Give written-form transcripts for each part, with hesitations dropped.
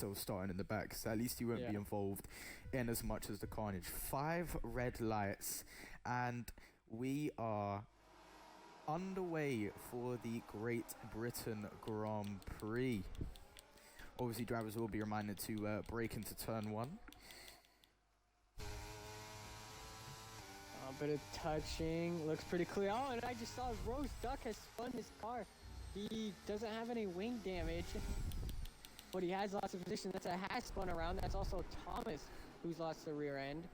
Marcel starting in the back, so at least he won't be involved in as much as the carnage. 5 red lights, and we are underway for the Great Britain Grand Prix. Obviously, drivers will be reminded to brake into turn 1. A bit of touching, looks pretty clear. Oh, and I just saw Rose Duck has spun his car. He doesn't have any wing damage, but he has lots of position. That's a has spun around. That's also Thomas, who's lost the rear end.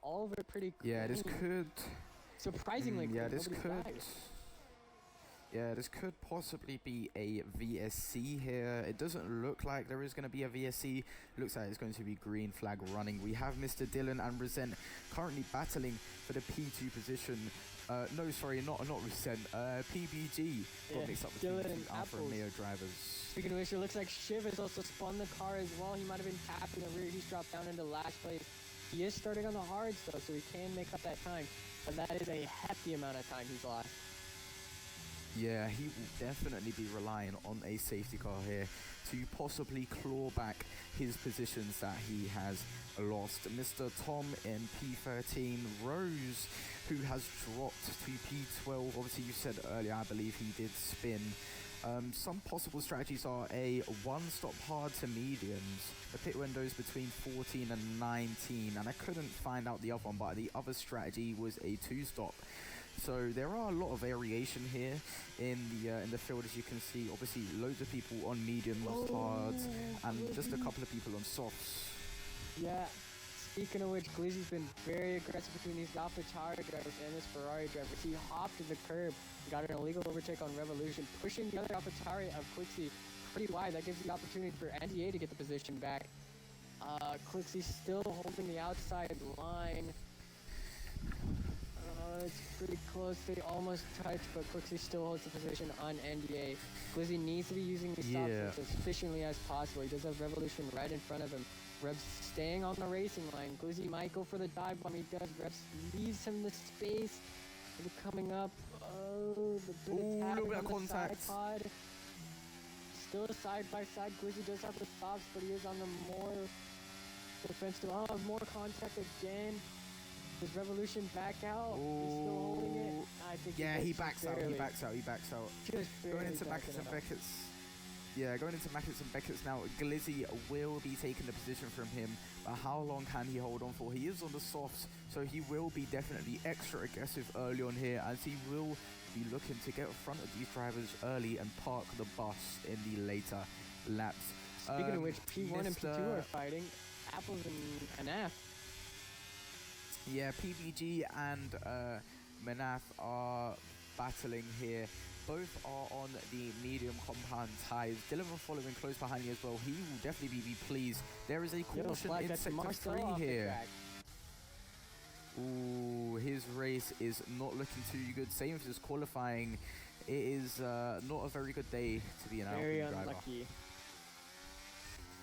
All of it pretty clean. Yeah, this could... surprisingly clean. This could possibly be a VSC here. It doesn't look like there is going to be a VSC. Looks like it's going to be green flag running. We have Mr. Dylan and Resent currently battling for the P2 position. No, sorry, not Resent. PBG. Yeah, mixed up with Dylan the and Alpha Apples. Romeo drivers. Speaking of which, it looks like Shiv has also spun the car as well. He might have been tapped in the rear. He's dropped down into last place. He is starting on the hards though, so he can make up that time. But that is a hefty amount of time he's lost. Yeah, he will definitely be relying on a safety car here to possibly claw back his positions that he has lost. Mr. Tom in P13, Rose, who has dropped to P12. Obviously, you said earlier, I believe he did spin. Some possible strategies are a one-stop hard to mediums, the pit windows between 14 and 19, and I couldn't find out the other one, but the other strategy was a two-stop. So there are a lot of variation here in the field, as you can see. Obviously, loads of people on mediums, hards, and just a couple of people on softs. Yeah. Speaking of which, Glizzy's been very aggressive between these AlphaTauri drivers and this Ferrari driver. He hopped to the curb, got an illegal overtake on Revolution, pushing the other AlphaTauri of Quixie pretty wide. That gives the opportunity for NDA to get the position back. Quixie's still holding the outside line. It's pretty close. They almost touch, but Quixie still holds the position on NDA. Glizzy needs to be using the stops as efficiently as possible. He does have Revolution right in front of him. Rebs staying on the racing line. Glizzy might go for the dive bomb. He does. Rebs leaves him the space. They're coming up. Oh, the bit of contact. Side pod. Still side by side. Glizzy does have the stops, but he is on the more defensive. Oh, more contact again. Does Revolution back out? He's still holding it. I think he backs out. He backs out. Going into Mackett's and Beckett's. Yeah, going into Mackett's and Beckett's now. Glizzy will be taking the position from him, but how long can he hold on for? He is on the softs, so he will be definitely extra aggressive early on here, as he will be looking to get in front of these drivers early and park the bus in the later laps. Speaking of which, P1 and P2 are fighting. Apples and F. Yeah, PBG and Manaf are battling here. Both are on the medium compound tires. Dylan following close behind me as well. He will definitely be pleased. There is a caution in sector 3 here. Ooh, his race is not looking too good. Same with his qualifying. It is not a very good day to be an Alpine driver. Very unlucky.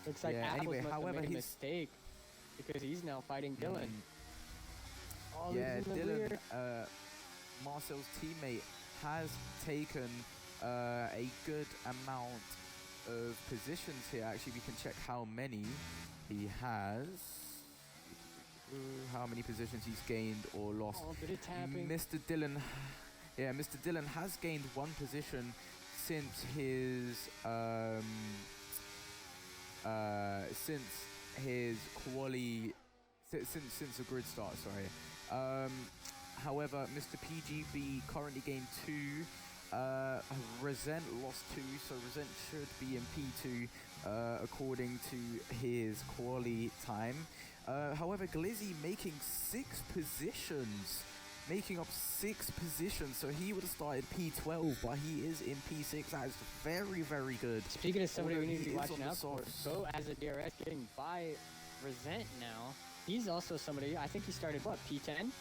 Looks like Apples must have made a mistake, because he's now fighting Dylan. Dylan, Marcel's teammate, has taken a good amount of positions here. Actually, we can check how many he has. How many positions he's gained or lost. Mr. Dylan has gained 1 position since his quali. Since the grid start, sorry. However, Mr. PGB currently gained 2. Resent lost 2, so Resent should be in P2 according to his quali time. However, Glizzy making 6 positions. Making up 6 positions, so he would have started P12, but he is in P6. That is very, very good. Speaking of somebody we need to be watching out for, Go as a DRS getting by Resent now. He's also somebody, I think he started, what, P10?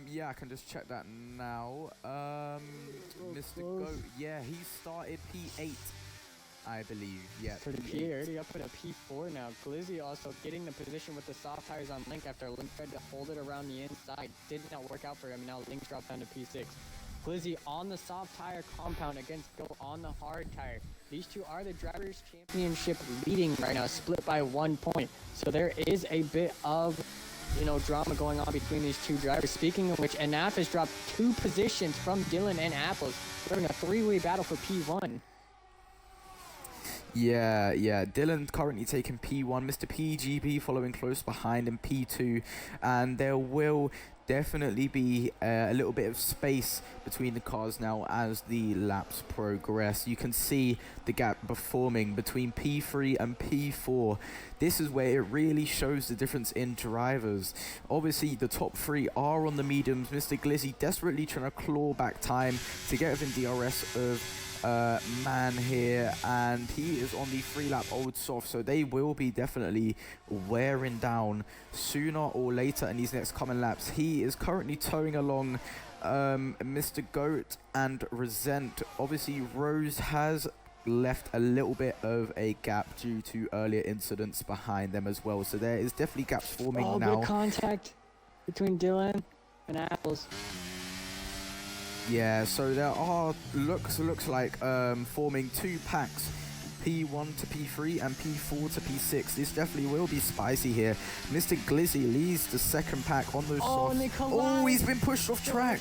Yeah, I can just check that now. Mr. Goat, yeah, he started P8, I believe. Yeah, for the P8. Already up at a P4 now. Glizzy also getting the position with the soft tires on Link after Link tried to hold it around the inside. Did not work out for him. Now Link dropped down to P6. Glizzy on the soft tire compound against Goat on the hard tire. These two are the Drivers' Championship leading right now, split by 1 point. So there is a bit of, drama going on between these two drivers. Speaking of which, Anaf has dropped 2 positions from Dylan and Apples. We're having a 3-way battle for P1. Yeah. Dylan currently taking P1, Mr. PGB following close behind in P2, and there will definitely be a little bit of space between the cars now as the laps progress. You can see the gap forming between P3 and P4. This is where it really shows the difference in drivers. Obviously, the top 3 are on the mediums. Mr. Glizzy desperately trying to claw back time to get within DRS of man here, and he is on the 3-lap old soft, so they will be definitely wearing down sooner or later in these next coming laps. He is currently towing along Mr. Goat and Resent. Obviously, Rose has left a little bit of a gap due to earlier incidents behind them as well, so there is definitely gaps forming now. Good contact between Dylan and Apples. Yeah, so there are looks like forming 2 packs, P1 to P3 and P4 to P6. This definitely will be spicy here. Mr. Glizzy leads the second pack on those softs. Oh, he's been pushed off track.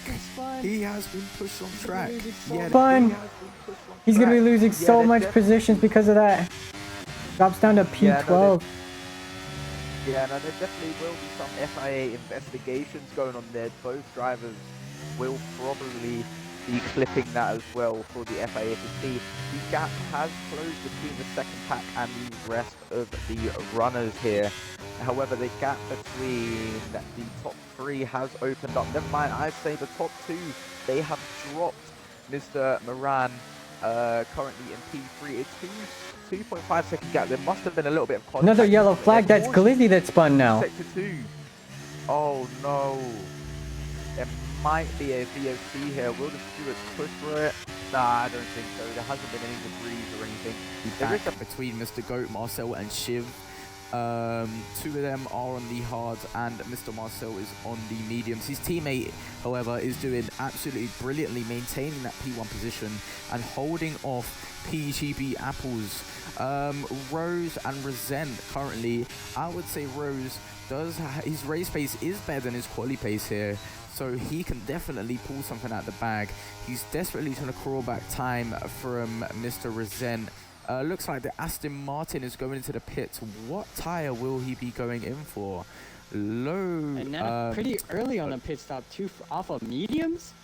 He has been pushed on track. Fun. He's going to be losing so much positions because of that. Drops down to P12. Yeah, no, there definitely will be some FIA investigations going on there. Both drivers will probably be clipping that as well for the FIA to see. The gap has closed between the second pack and the rest of the runners here. However, the gap between the top 3 has opened up. Never mind, I'd say the top 2, they have dropped Mr. Moran currently in P3. It's 2.5 second gap. There must have been a little bit of contact. Another yellow flag. That's Glizzy that spun now. Sector 2. Oh no. There might be a VOC here. Will the stewards push for it? Nah, I don't think so. There hasn't been any debris or anything. There is between Mr. Goat, Marcel and Shiv. 2 of them are on the hards and Mr. Marcel is on the mediums. His teammate, however, is doing absolutely brilliantly, maintaining that P1 position and holding off PGB Apples. Rose and Resent currently, I would say Rose his race pace is better than his quali pace here, so he can definitely pull something out the bag. He's desperately trying to crawl back time from Mr. Resent. Looks like the Aston Martin is going into the pits. What tire will he be going in for? Low. And now pretty early on the pit stop too, off of mediums.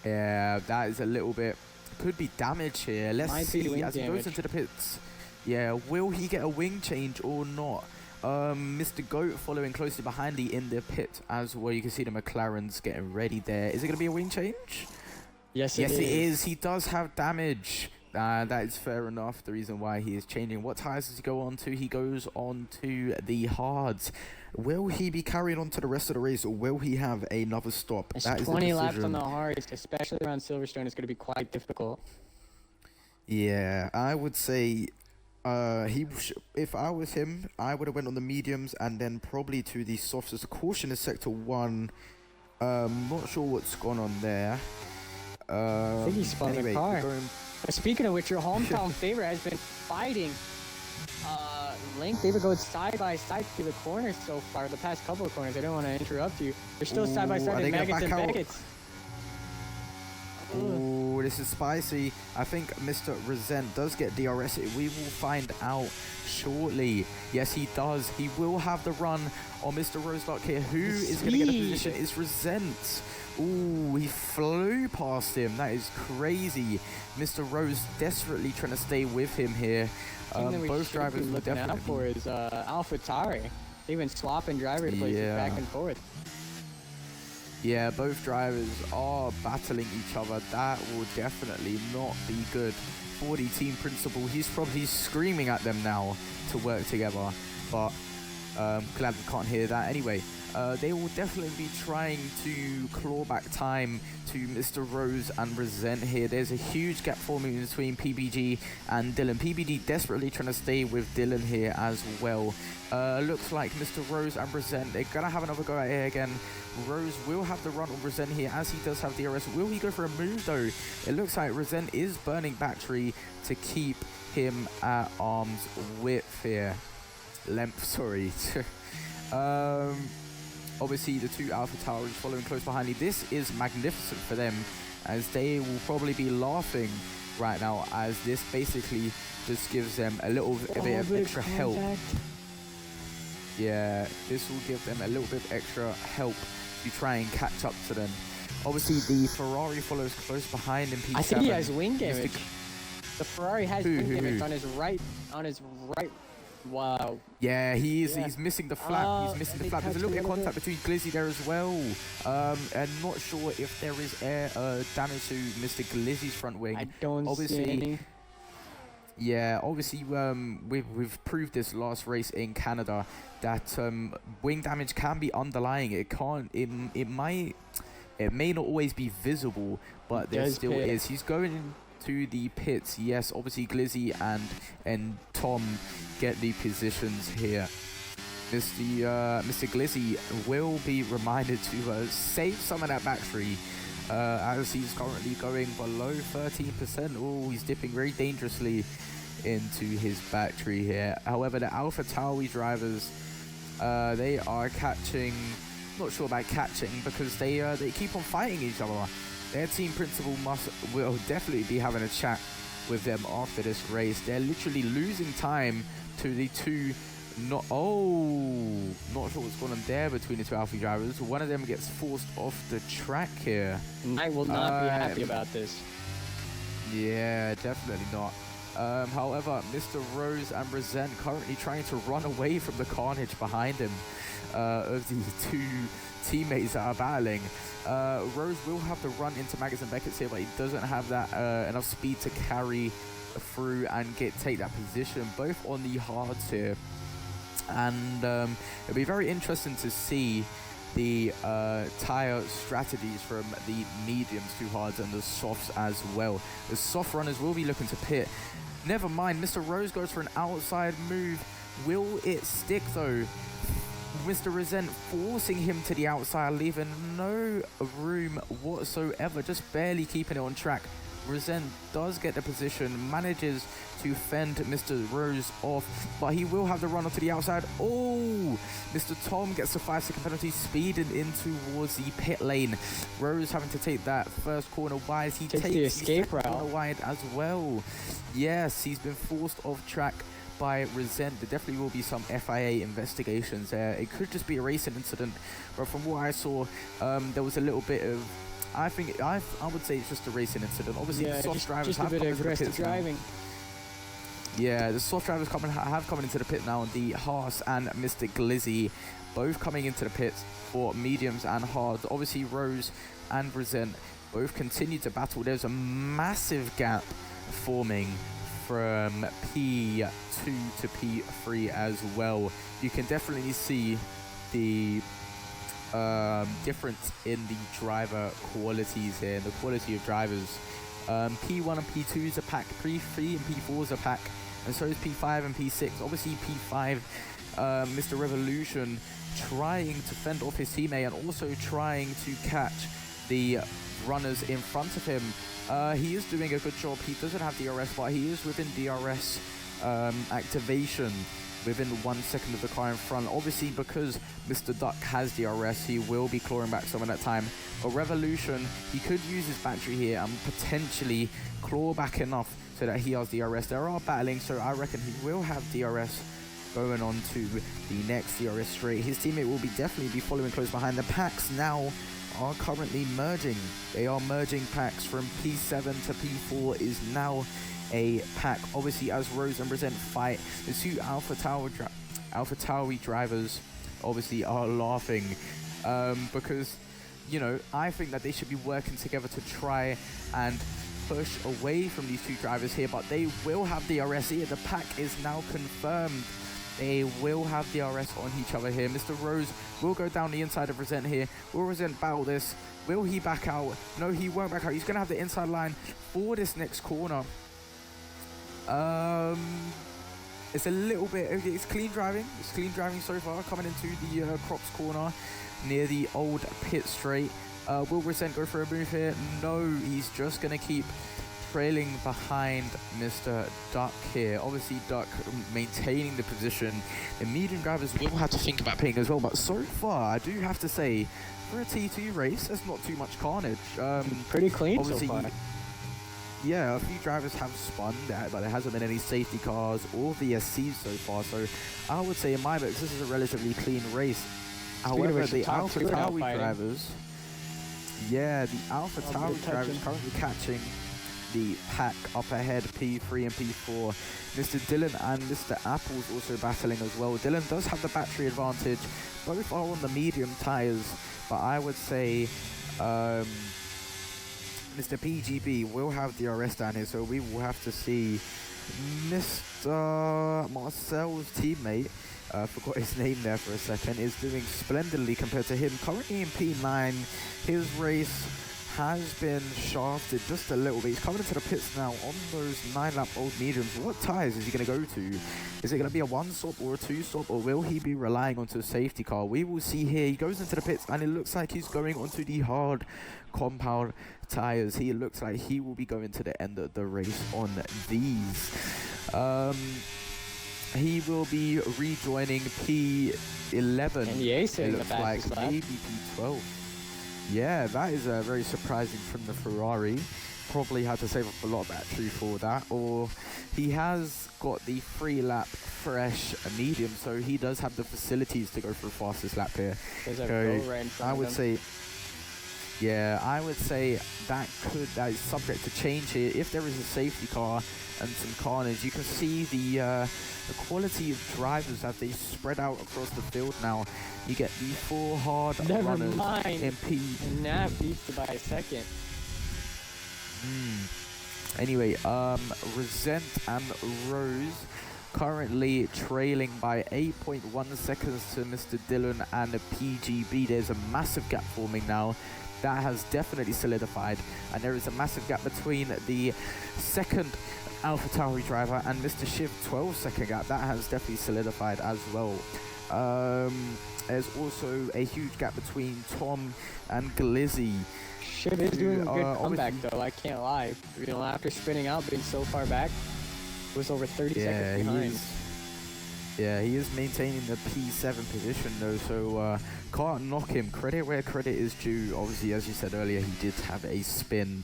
Yeah, that is a little bit. Could be damage here. Let's see as he goes into the pits. Yeah, will he get a wing change or not? Mr. Goat following closely behind in the pit as well. You can see the McLarens getting ready there. Is it going to be a wing change? Yes, it is. He does have damage. That is fair enough. The reason why he is changing. What tires does he go on to? He goes on to the hards. Will he be carrying on to the rest of the race, or will he have another stop? There's that 20 is the laps on the hards, especially around Silverstone. It's going to be quite difficult. Yeah, I would say if I was him, I would have went on the mediums and then probably to the softs. As a caution is sector 1. Not sure what's gone on there. I think he spun the car. Speaking of which, your hometown favorite has been fighting Link. They've gone side by side through the corners so far, the past couple of corners. I don't want to interrupt you. They're still side by side in Maggots and Beckett's. Oh, this is spicy. I think Mr. Resent does get DRS. We will find out shortly. Yes, he does. He will have the run on Mr. Roseluck here. Who is going to get the position? It's Resent. Ooh, he flew past him. That is crazy. Mr. Rose desperately trying to stay with him here. Both drivers will definitely out for is AlphaTauri. They've been swapping driver places back and forth. Yeah, both drivers are battling each other. That will definitely not be good for the team principal. He's probably screaming at them now to work together, but glad we can't hear that. Anyway, they will definitely be trying to claw back time to Mr. Rose and Resent here. There's a huge gap forming between PBG and Dylan. PBG desperately trying to stay with Dylan here as well. Looks like Mr. Rose and Resent, they're gonna have another go at it again. Rose will have the run on Resent here as he does have DRS. Will he go for a move though? It looks like Resent is burning battery to keep him at arm's width here. Length, sorry. Obviously the two Alpha Towers following close behind me. This is magnificent for them as they will probably be laughing right now as this basically just gives them a little bit of extra help. Yeah, this will give them a little bit of extra help to try and catch up to them. Obviously the Ferrari follows close behind in P7. I think he has wing damage. The Ferrari has wing damage on his right. Wow. Yeah, he is. Yeah. He's missing the flap. He's missing the flap. There's a little bit of contact between Glizzy there as well. I'm not sure if there is air damage to Mr. Glizzy's front wing. I don't see any. Yeah, obviously we've proved this last race in Canada that wing damage can be underlying. It can't. It may not always be visible, but there still is. He's going to the pits. Yes, obviously Glizzy and Tom get the positions here. Mr. Glizzy will be reminded to save some of that battery as he's currently going below 13%. Oh, he's dipping very dangerously into his battery here. However, the Alpha Tauri drivers, they are catching. Not sure about catching because they keep on fighting each other. Their team principal will definitely be having a chat with them after this race. They're literally losing time to the two. Not sure what's going on there between the two Alpha drivers. One of them gets forced off the track here. I will not be happy about this. Yeah, definitely not. However, Mr. Rose and Resent currently trying to run away from the carnage behind him of the two teammates that are battling. Rose will have to run into Maggotts and Beckett's here, but he doesn't have that enough speed to carry through and take that position, both on the hards here. And it'll be very interesting to see the tire strategies from the mediums to hards and the softs as well. The soft runners will be looking to pit. Never mind, Mr. Rose goes for an outside move. Will it stick though? Mr. Resent forcing him to the outside, leaving no room whatsoever, just barely keeping it on track. Resent does get the position, manages to fend Mr. Rose off, but he will have the run to the outside. Oh, Mr. Tom gets the 5-second penalty, speeding in towards the pit lane. Rose having to take that first corner wide. He takes the escape route corner wide as well. Yes, he's been forced off track by Resent. There definitely will be some FIA investigations there. It could just be a racing incident, but from what I saw, there was a little bit of, I would say it's just a racing incident. Obviously, the soft drivers have come into the pits driving. Yeah, the soft drivers have come into the pit now. The Haas and Mr. Glizzy both coming into the pits for mediums and hards. Obviously, Rose and Resent both continue to battle. There's a massive gap forming from P2 to P3 as well. You can definitely see the difference in the driver qualities here, the quality of drivers. P1 and P2 is a pack, P3 and P4 is a pack, and so is P5 and P6. Obviously P5, Mr. Revolution trying to fend off his teammate and also trying to catch the runners in front of him. He is doing a good job. He doesn't have DRS, but he is within DRS activation within 1 second of the car in front. Obviously, because Mr. Duck has DRS, he will be clawing back some of that time. But Revolution, he could use his battery here and potentially claw back enough so that he has DRS. There are battling, so I reckon he will have DRS going on to the next DRS straight. His teammate will definitely be following close behind. The packs now are currently merging. They are merging packs from P7 to P4 is now a pack. Obviously, as Rose and Resent fight, the two Alpha Tauri drivers obviously are laughing because, you know, I think that they should be working together to try and push away from these two drivers here, but they will have DRS here. The pack is now confirmed They will have DRS on each other here. Mr. Rose will go down the inside of Resent here. Will Resent battle this? Will he back out? No, he won't back out. He's going to have the inside line for this next corner. It's a little bit, it's clean driving. It's clean driving so far, coming into the Crops corner near the old pit straight. Will Resent go for a move here? No, he's just going to keep trailing behind Mr. Duck here. Obviously, Duck maintaining the position. The medium drivers will have to think about pitting as well, but so far, I do have to say, for a T2 race, there's not too much carnage. Pretty clean so far. Yeah, a few drivers have spun that, but there hasn't been any safety cars or VSCs so far, so I would say in my books, this is a relatively clean race. However, the Alpha Tauri drivers, the Alpha Tauri drivers currently catching the pack up ahead, P3 and P4. Mr. Dylan and Mr. Apple's also battling as well. Dylan does have the battery advantage. Both are on the medium tires, but I would say Mr. PGB will have DRS down here, so we will have to see Mr. Marcel's teammate, forgot his name there for a second, is doing splendidly compared to him. Currently in P9, his race has been shafted just a little bit. He's coming into the pits now on those 9-lap old mediums. What tyres is he going to go to? Is it going to be a 1-stop or a 2-stop, or will he be relying onto a safety car? We will see here. He goes into the pits, and it looks like he's going onto the hard compound tyres. He looks like he will be going to the end of the race on these. He will be rejoining P11. And Yace it in the looks like fastest lap. maybe P12. Yeah, that is very surprising from the Ferrari. Probably had to save up a lot of battery for that. Or he has got the 3-lap fresh medium, so he does have the facilities to go for the fastest lap here. I would say, I would say that is subject to change here. If there is a safety car and some carnage, you can see the quality of drivers as they spread out across the field now. You get the 4 hard runners in P. And Nat beat you by a second. Anyway, Resent and Rose currently trailing by 8.1 seconds to Mr. Dillon and the PGB. There's a massive gap forming now. That has definitely solidified, and there is a massive gap between the second Alpha Tauri driver and Mr. Shiv. 12-second gap. That has definitely solidified as well. There's also a huge gap between Tom and Glizzy. Shiv is doing a good comeback though, I can't lie. You know, after spinning out, being so far back, it was over 30 seconds behind. He is maintaining the P7 position though, so can't knock him. Credit where credit is due. Obviously, as you said earlier, he did have a spin.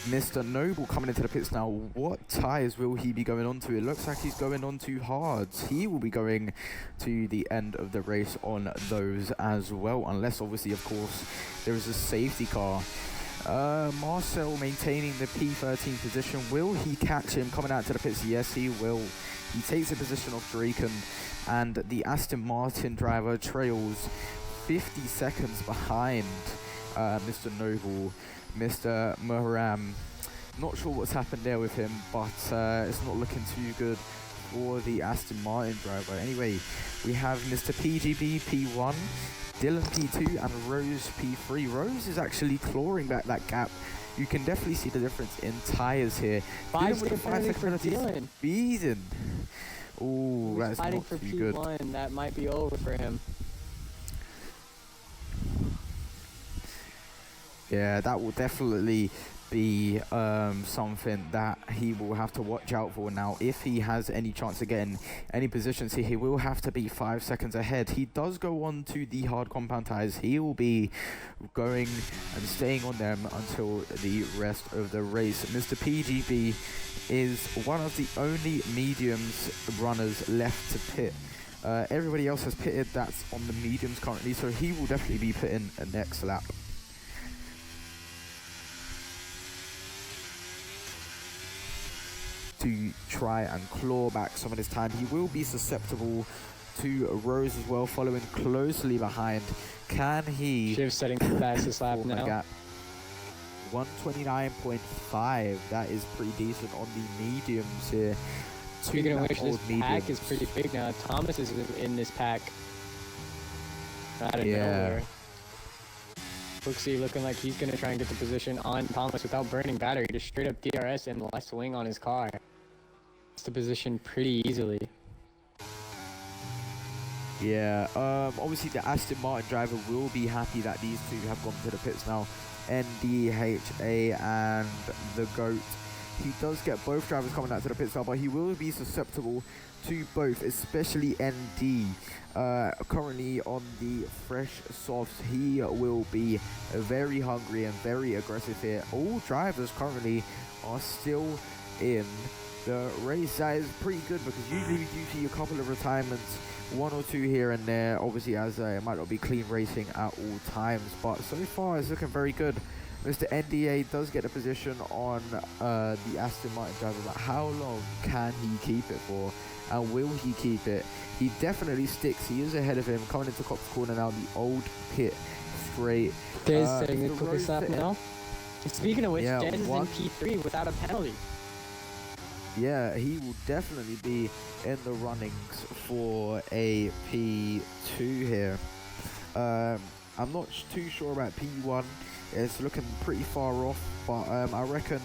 Mr. Noble coming into the pits now. What tyres will he be going on to? It looks like he's going on to hards. He will be going to the end of the race on those as well, unless obviously, of course, there is a safety car. Marcel maintaining the P13 position. Will he catch him coming out to the pits? Yes, he will. He takes the position of Draken, and the Aston Martin driver trails 50 seconds behind Mr. Noble. Mr. Muharam, not sure what's happened there with him, but it's not looking too good for the Aston Martin driver. Anyway, we have Mr. PGB P1, Dylan P2, and Rose P3. Rose is actually clawing back that gap. You can definitely see the difference in tyres here. Dylan with the 5 second penalty. Speeding. Ooh, that's not for too P1. good. That might be over for him. Yeah, that will definitely be something that he will have to watch out for now. If he has any chance of getting any positions here, he will have to be 5 seconds ahead. He does go on to the hard compound tires. He will be going and staying on them until the rest of the race. Mr. PGB is one of the only mediums runners left to pit. Everybody else has pitted that's on the mediums currently, so he will definitely be pitting a next lap. To try and claw back some of his time. He will be susceptible to Rose as well, following closely behind. Can he... Shiv setting the fastest lap now. Gap? 129.5. That is pretty decent on the mediums here. Speaking of which, this old pack mediums. is pretty big now. Thomas is in this pack. Out of Yeah. nowhere. Brooksy looking like he's gonna try and get the position on Thomas without burning battery. Just straight up DRS and left wing on his car. It's the position pretty easily. Yeah, obviously the Aston Martin driver will be happy that these two have gone to the pits now. NDHA and the GOAT. He does get both drivers coming out to the pits now, but he will be susceptible to both, especially ND. Currently on the fresh softs, he will be very hungry and very aggressive here. All drivers currently are still in the race. That is pretty good because usually we do see a couple of retirements, one or two here and there, obviously, as it might not be clean racing at all times, but so far it's looking very good. Mr. NDA does get a position on the Aston Martin driver, but how long can he keep it for? And will he keep it? He definitely sticks. He is ahead of him, coming into Cops Corner now, the old pit straight. There's a quick stop now. Speaking of which, Yeah, Jez is in P3 without a penalty. Yeah, he will definitely be in the runnings for a P2 here. I'm not too sure about P1. It's looking pretty far off, but I reckon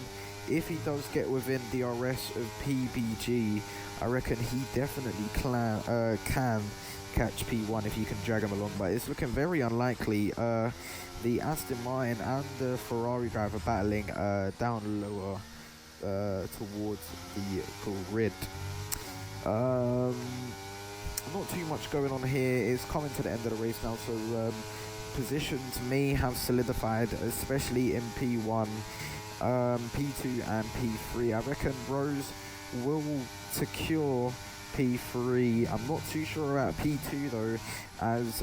if he does get within DRS of PBG, I reckon he definitely can catch P1 if you can drag him along, but it's looking very unlikely. The Aston Martin and the Ferrari driver battling down lower towards the grid. Not too much going on here. It's coming to the end of the race now, so positions may have solidified, especially in P1, P2 and P3. I reckon Rose will secure P3. I'm not too sure about P2 though, as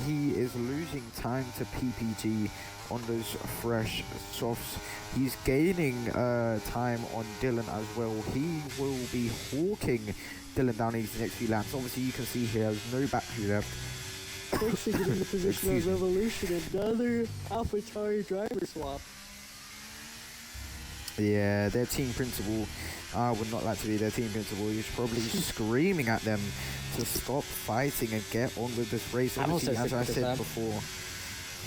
he is losing time to PPG on those fresh softs. He's gaining time on Dylan as well. He will be hawking Dylan down these next few laps. Obviously you can see here there's no battery left. Actually getting the position of Revolution, another AlphaTauri driver swap. Yeah, their team principal, I would not like to be their team principal. He's probably screaming at them to stop fighting and get on with this race. Obviously, as I said before,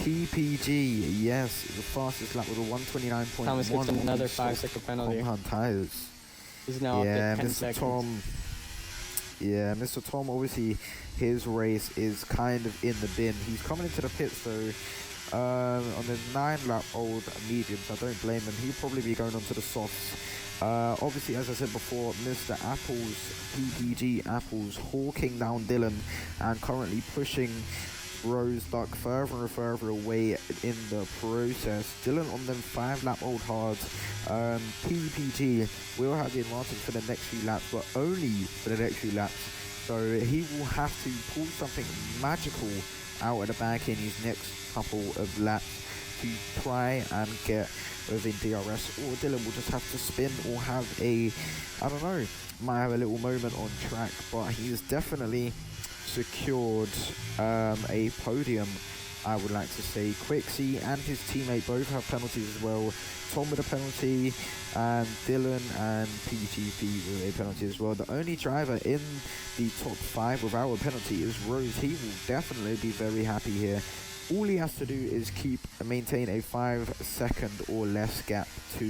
PPG, yes, the fastest lap with a 129.1. Thomas gets another 5-second penalty. On tires. He's now up at 10 Mr. seconds. Tom. Yeah, Mr. Tom, obviously, his race is kind of in the bin. He's coming into the pits though. On the 9-lap-old mediums, I don't blame him. He'll probably be going on to the softs. Obviously, as I said before, Mr. Apples, PPG Apples, hawking down Dylan and currently pushing Rose Duck further and further away in the process. Dylan on them 5-lap-old hards. PPG will have the advantage for the next few laps, but only for the next few laps. So he will have to pull something magical out of the bag in his next couple of laps to try and get within DRS, or Dylan will just have to spin or have a, I don't know, might have a little moment on track, but he's definitely secured a podium, I would like to say. Quixie and his teammate both have penalties as well. Tom with a penalty, and Dylan and PGP with a penalty as well. The only driver in the top 5 without a penalty is Rose. He will definitely be very happy here. All he has to do is maintain a 5-second or less gap to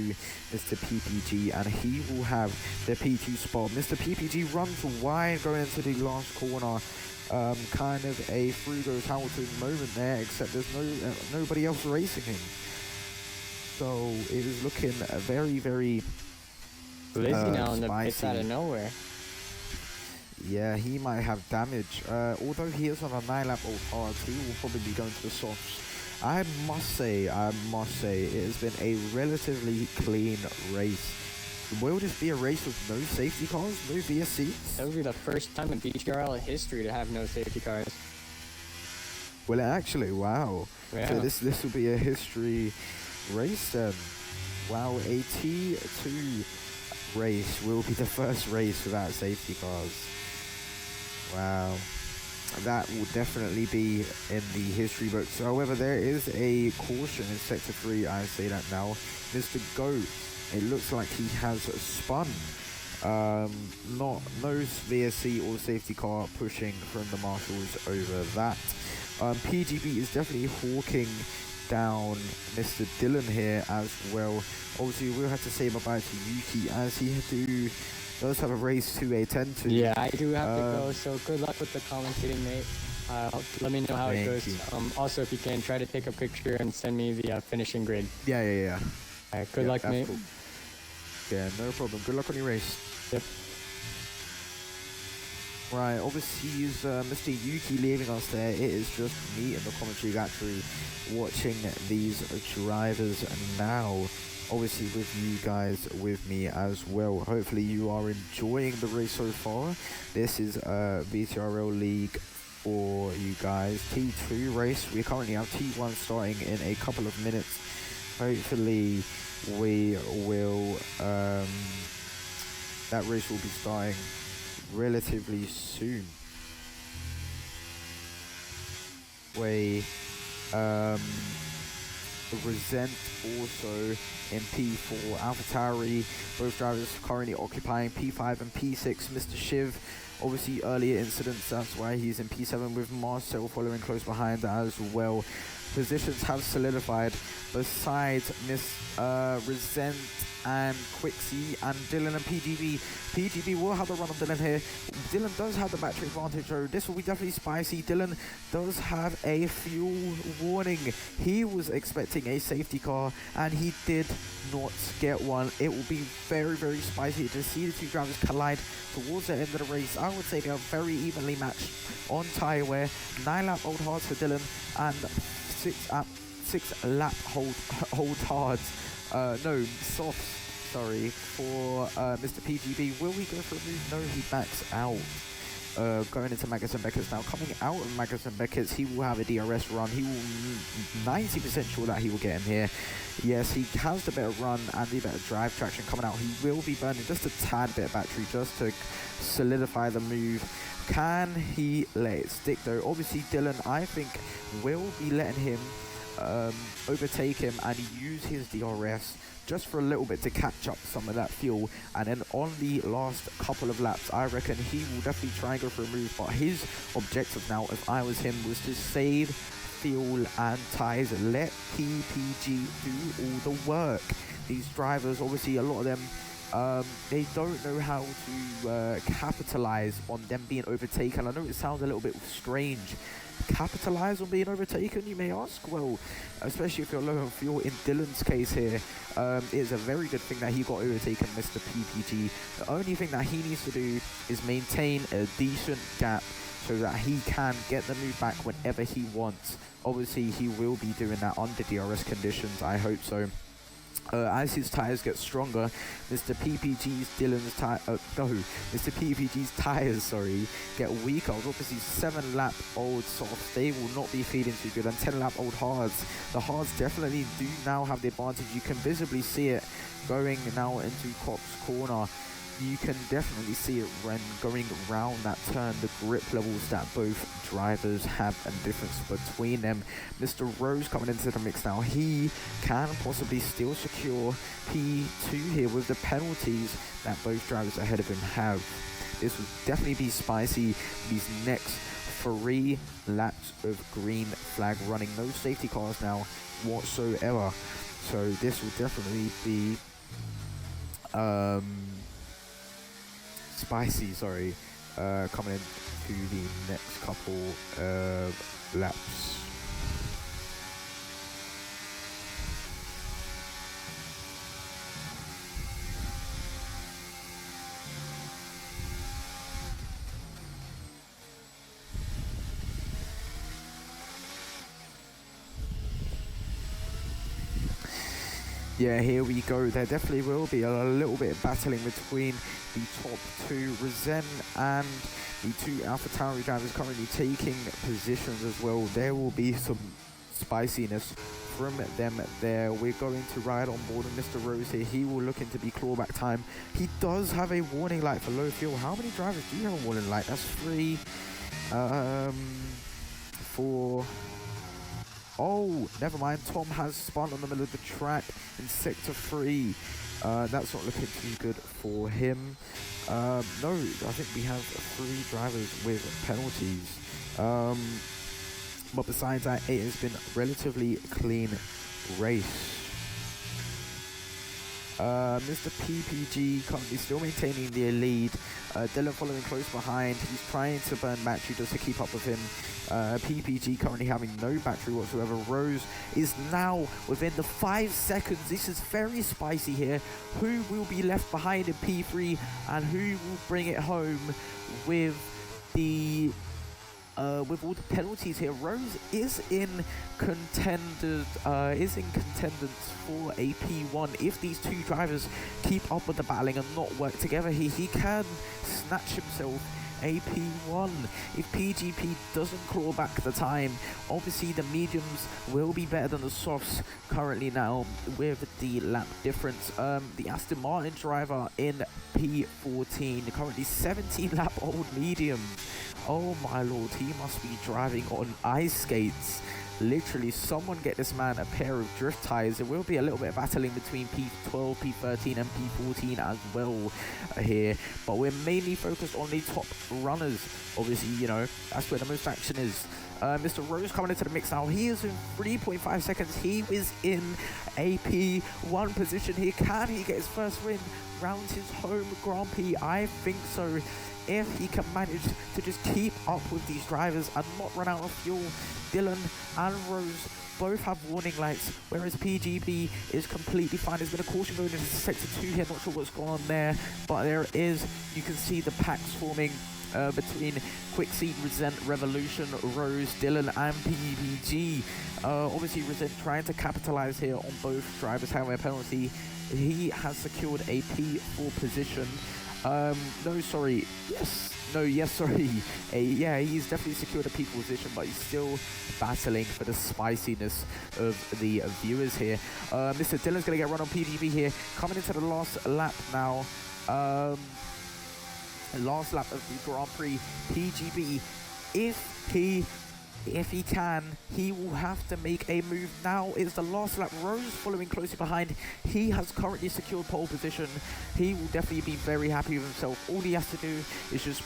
Mr. PPG, and he will have the P2 spot. Mr. PPG runs wide going into the last corner. Kind of a Frugo Hamilton moment there, except there's nobody else racing him. So it is looking very, very Lizzie now in the pits spicy. out of nowhere. Yeah, he might have damage. Although he is on a 9-lap-old hard, he will probably be going to the softs. I must say, it has been a relatively clean race. Will this be a race with no safety cars, no VSCs? That would be the first time in VTRL history to have no safety cars. Well, actually, wow. Yeah. So this will be a history race then. Wow, a T2 race will be the first race without safety cars. Wow. That will definitely be in the history books. However, there is a caution in Sector 3, I say that now. Mr. Goat, it looks like he has spun No VSC or safety car pushing from the marshals over that. PGB is definitely hawking down Mr. Dylan here as well. Obviously, we'll have to say bye to Yuki as he does have a race to attend to. Yeah, I do have to go, so good luck with the commentating, mate. Let me know how it goes. Also, if you can, try to take a picture and send me the finishing grid. Yeah. All right, good luck, mate. Cool. Yeah, no problem. Good luck on your race. Yep. Right, obviously, is Mr. Yuki leaving us there. It is just me in the commentary gallery watching these drivers now. Obviously, with you guys with me as well. Hopefully, you are enjoying the race so far. This is VTRL League for you guys. T2 race. We currently have T1 starting in a couple of minutes. Hopefully, we will. That race will be starting relatively soon. Resent also in P4. AlphaTauri, both drivers currently occupying P5 and P6. Mr. Shiv, obviously earlier incidents, that's why he's in P7 with Marcel following close behind as well. Positions have solidified besides Miss Resent and Quixie and Dylan and PGB. PGB will have the run on Dylan here. Dylan does have the battery advantage, so this will be definitely spicy. Dylan does have a fuel warning. He was expecting a safety car and he did not get one. It will be very, very spicy to see the two drivers collide towards the end of the race. I would say they are very evenly matched on tyre wear. 9-lap old hards for Dylan and 6-lap hold hards. No, softs, sorry, for Mr. PGB. Will he go for a move? No, he backs out. Going into Magnussen Beckett's now. Coming out of Magnussen Beckett's, he will have a DRS run. He will 90% sure that he will get him here. Yes, he has the better run and the better drive traction coming out. He will be burning just a tad bit of battery just to solidify the move. Can he let it stick though? Obviously, Dylan, I think, will be letting him overtake him and use his DRS just for a little bit to catch up some of that fuel, and then on the last couple of laps I reckon he will definitely try and go for a move, but his objective now, if I was him, was to save fuel and tyres. Let PPG do all the work. These drivers, obviously a lot of them, they don't know how to capitalize on them being overtaken. I know it sounds a little bit strange. Capitalize on being overtaken, you may ask? Well, especially if you're low on fuel. In Dylan's case here, it is a very good thing that he got overtaken, Mr. PPG. The only thing that he needs to do is maintain a decent gap so that he can get the move back whenever he wants. Obviously, he will be doing that under DRS conditions, I hope so. As his tyres get stronger, Mr. PPG's tyres, get weaker. Obviously 7-lap old softs, they will not be feeling too good, and 10-lap old hards. The hards definitely do now have the advantage. You can visibly see it going now into Cox Corner. You can definitely see it when going around that turn, the grip levels that both drivers have and the difference between them. Mr. Rose coming into the mix now. He can possibly still secure P2 here with the penalties that both drivers ahead of him have. This will definitely be spicy these next 3 laps of green flag running. No safety cars now whatsoever. So this will definitely be spicy, coming into the next couple of laps. Yeah, here we go. There definitely will be a little bit of battling between the top 2, Resent and the 2 AlphaTauri drivers currently taking positions as well. There will be some spiciness from them there. We're going to ride on board with Mr. Rose here. He will look into the clawback time. He does have a warning light for low fuel. How many drivers do you have a warning light? That's 3, 4. Oh, never mind. Tom has spun on the middle of the track in sector 3. That's not looking too good for him. No, I think we have 3 drivers with penalties. But besides that, it has been a relatively clean race. Mr. PPG currently still maintaining the lead. Dylan following close behind. He's trying to burn battery just to keep up with him. PPG currently having no battery whatsoever. Rose is now within the 5 seconds. This is very spicy here. Who will be left behind in P3 and who will bring it home with the with all the penalties here? Rose is in contenders for a P1. If these 2 drivers keep up with the battling and not work together, he can snatch himself a P1. If PGP doesn't claw back the time, obviously the mediums will be better than the softs currently now with the lap difference. The Aston Martin driver in P14, currently 17 lap old medium. Oh my lord, he must be driving on ice skates. Literally, someone get this man a pair of drift tires. There will be a little bit of battling between P12, P13 and P14 as well here. But we're mainly focused on the top runners. Obviously, you know, that's where the most action is. Mr. Rose coming into the mix now. He is in 3.5 seconds. He is in a P1 position here. Can he get his first win round his home Grand Prix? I think so. If he can manage to just keep up with these drivers and not run out of fuel. Dylan and Rose both have warning lights, whereas PGB is completely fine. There's been a caution going into sector 2 here. Not sure what's going on there, but there is. You can see the packs forming between Quickseed, Resent, Revolution, Rose, Dylan and PGB. Obviously Resent trying to capitalize here on both drivers having a penalty. He has secured a P4 position. Yeah, he's definitely secured a P4 position, but he's still battling for the spiciness of the viewers here. Mr. Dylan's going to get run on PGB here, coming into the last lap now. Last lap of the Grand Prix. PGB, if he can, he will have to make a move now. It's the last lap. Rose following closely behind. He has currently secured pole position. He will definitely be very happy with himself. All he has to do is just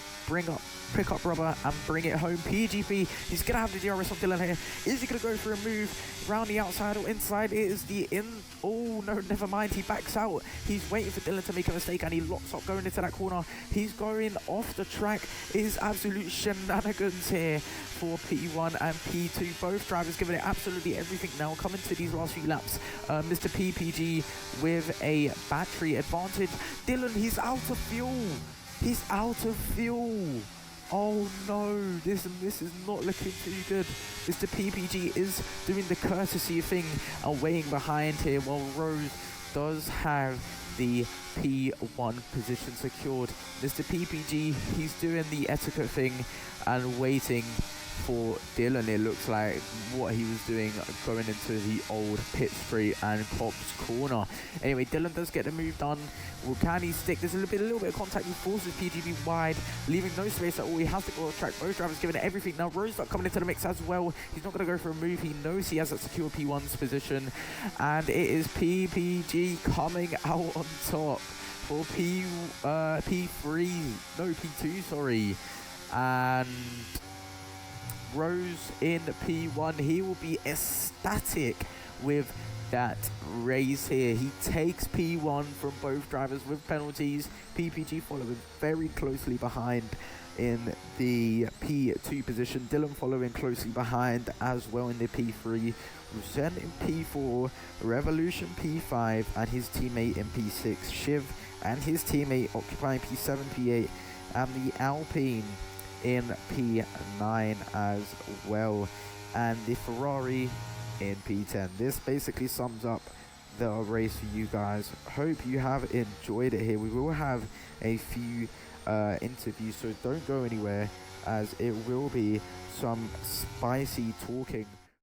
pick up rubber and bring it home. PGP, he's going to have the DRS on Dylan here. Is he going to go for a move round the outside or inside? It is the in. Oh, no, never mind. He backs out. He's waiting for Dylan to make a mistake and he locks up going into that corner. He's going off the track. It is absolute shenanigans here for P1 and P2. Both drivers giving it absolutely everything now. Coming to these last few laps. Mr. PPG with a battery advantage. Dylan, he's out of fuel. He's out of fuel. Oh no, this is not looking too good. Mr. PPG is doing the courtesy thing and waiting behind here while Rose does have the P1 position secured. Mr. PPG, he's doing the etiquette thing and waiting for Dylan. It looks like what he was doing going into the old pit street and Cobb's corner. Anyway, Dylan does get the move done. Well, can he stick? There's a little bit of contact. He forces PGB wide, leaving no space at all. He has to go off track. Both drivers giving it everything. Now Rosebuck coming into the mix as well. He's not going to go for a move. He knows he has that secure P1's position, and it is PPG coming out on top for P2, sorry, and Rose in P1. He will be ecstatic with that race here. He takes P1 from both drivers with penalties. PPG following very closely behind in the P2 position. Dylan following closely behind as well in the P3. Rusen in P4, Revolution P5, and his teammate in P6. Shiv and his teammate occupying P7, P8, and the Alpine in P9 as well, and the Ferrari in P10. This basically sums up the race for you guys. Hope you have enjoyed it here. We will have a few interviews, so don't go anywhere as it will be some spicy talking.